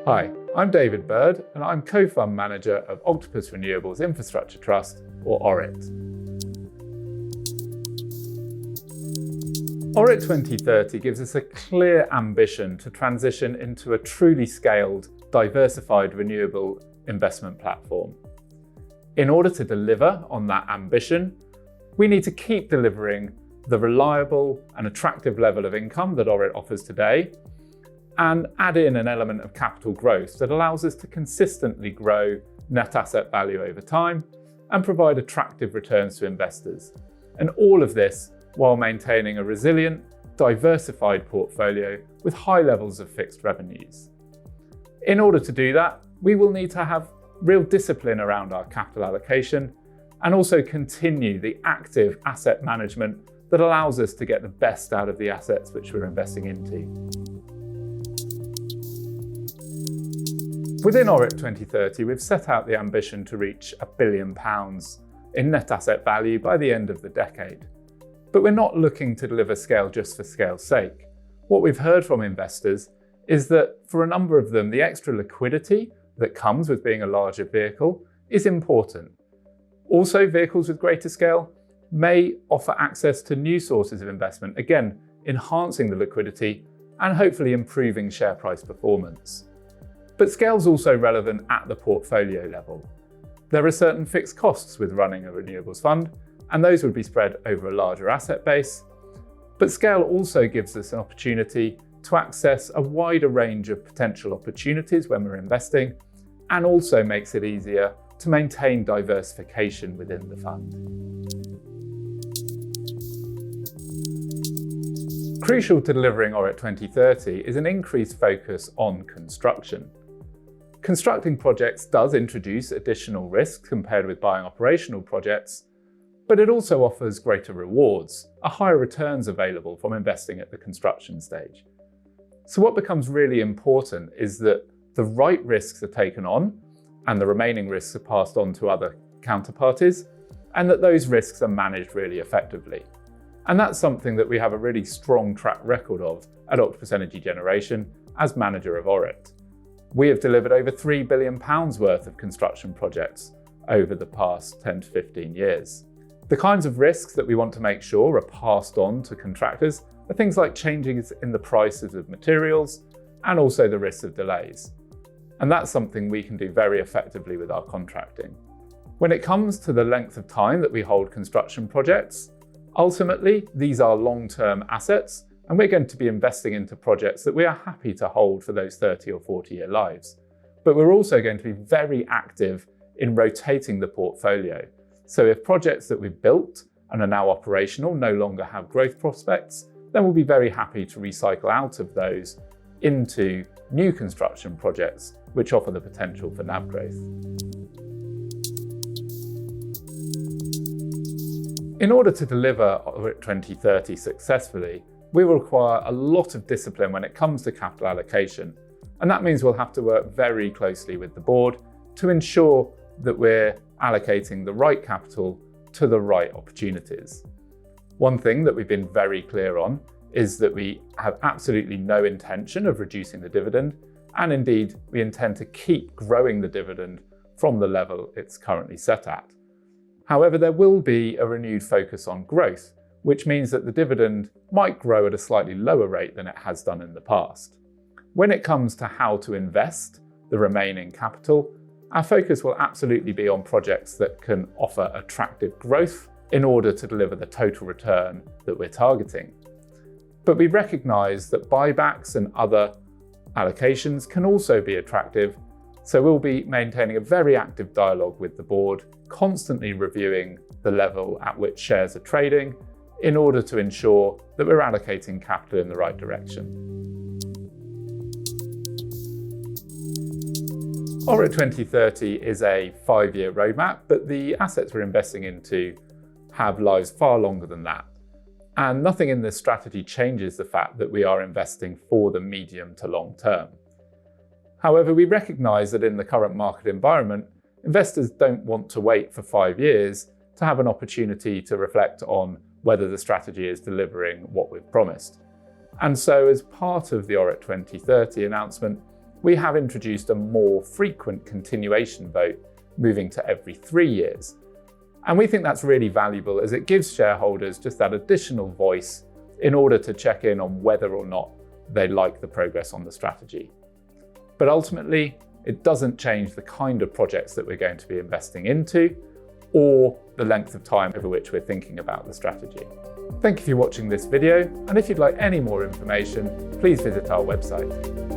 Hi, I'm David Bird and I'm co-fund manager of Octopus Renewables Infrastructure Trust, or ORIT. ORIT 2030 gives us a clear ambition to transition into a truly scaled, diversified renewable investment platform. In order to deliver on that ambition, we need to keep delivering the reliable and attractive level of income that ORIT offers today, and add in an element of capital growth that allows us to consistently grow net asset value over time and provide attractive returns to investors. And all of this while maintaining a resilient, diversified portfolio with high levels of fixed revenues. In order to do that, we will need to have real discipline around our capital allocation and also continue the active asset management that allows us to get the best out of the assets which we're investing into. Within ORIT 2030, we've set out the ambition to reach £1 billion in net asset value by the end of the decade. But we're not looking to deliver scale just for scale's sake. What we've heard from investors is that for a number of them, the extra liquidity that comes with being a larger vehicle is important. Also, vehicles with greater scale may offer access to new sources of investment, again, enhancing the liquidity and hopefully improving share price performance. But scale is also relevant at the portfolio level. There are certain fixed costs with running a renewables fund, and those would be spread over a larger asset base. But scale also gives us an opportunity to access a wider range of potential opportunities when we're investing, and also makes it easier to maintain diversification within the fund. Crucial to delivering ORIT 2030 is an increased focus on construction. Constructing projects does introduce additional risks compared with buying operational projects, but it also offers greater rewards, higher returns available from investing at the construction stage. So what becomes really important is that the right risks are taken on and the remaining risks are passed on to other counterparties, and that those risks are managed really effectively. And that's something that we have a really strong track record of at Octopus Energy Generation as manager of ORIT. We have delivered over £3 billion worth of construction projects over the past 10 to 15 years. The kinds of risks that we want to make sure are passed on to contractors are things like changes in the prices of materials and also the risks of delays. And that's something we can do very effectively with our contracting. When it comes to the length of time that we hold construction projects, ultimately, these are long-term assets, and we're going to be investing into projects that we are happy to hold for those 30 or 40-year lives. But we're also going to be very active in rotating the portfolio. So if projects that we've built and are now operational no longer have growth prospects, then we'll be very happy to recycle out of those into new construction projects which offer the potential for NAV growth. In order to deliver ORIT 2030 successfully, we will require a lot of discipline when it comes to capital allocation. And that means we'll have to work very closely with the board to ensure that we're allocating the right capital to the right opportunities. One thing that we've been very clear on is that we have absolutely no intention of reducing the dividend, and indeed we intend to keep growing the dividend from the level it's currently set at. However, there will be a renewed focus on growth, which means that the dividend might grow at a slightly lower rate than it has done in the past. When it comes to how to invest the remaining capital, our focus will absolutely be on projects that can offer attractive growth in order to deliver the total return that we're targeting. But we recognise that buybacks and other allocations can also be attractive, so we'll be maintaining a very active dialogue with the board, constantly reviewing the level at which shares are trading in order to ensure that we're allocating capital in the right direction. ORIT 2030 is a 5-year roadmap, but the assets we're investing into have lives far longer than that. And nothing in this strategy changes the fact that we are investing for the medium to long term. However, we recognise that in the current market environment, investors don't want to wait for 5 years to have an opportunity to reflect on whether the strategy is delivering what we've promised. And so as part of the ORIT 2030 announcement, we have introduced a more frequent continuation vote, moving to every 3 years. And we think that's really valuable as it gives shareholders just that additional voice in order to check in on whether or not they like the progress on the strategy. But ultimately, it doesn't change the kind of projects that we're going to be investing into or the length of time over which we're thinking about the strategy. Thank you for watching this video, and if you'd like any more information, please visit our website.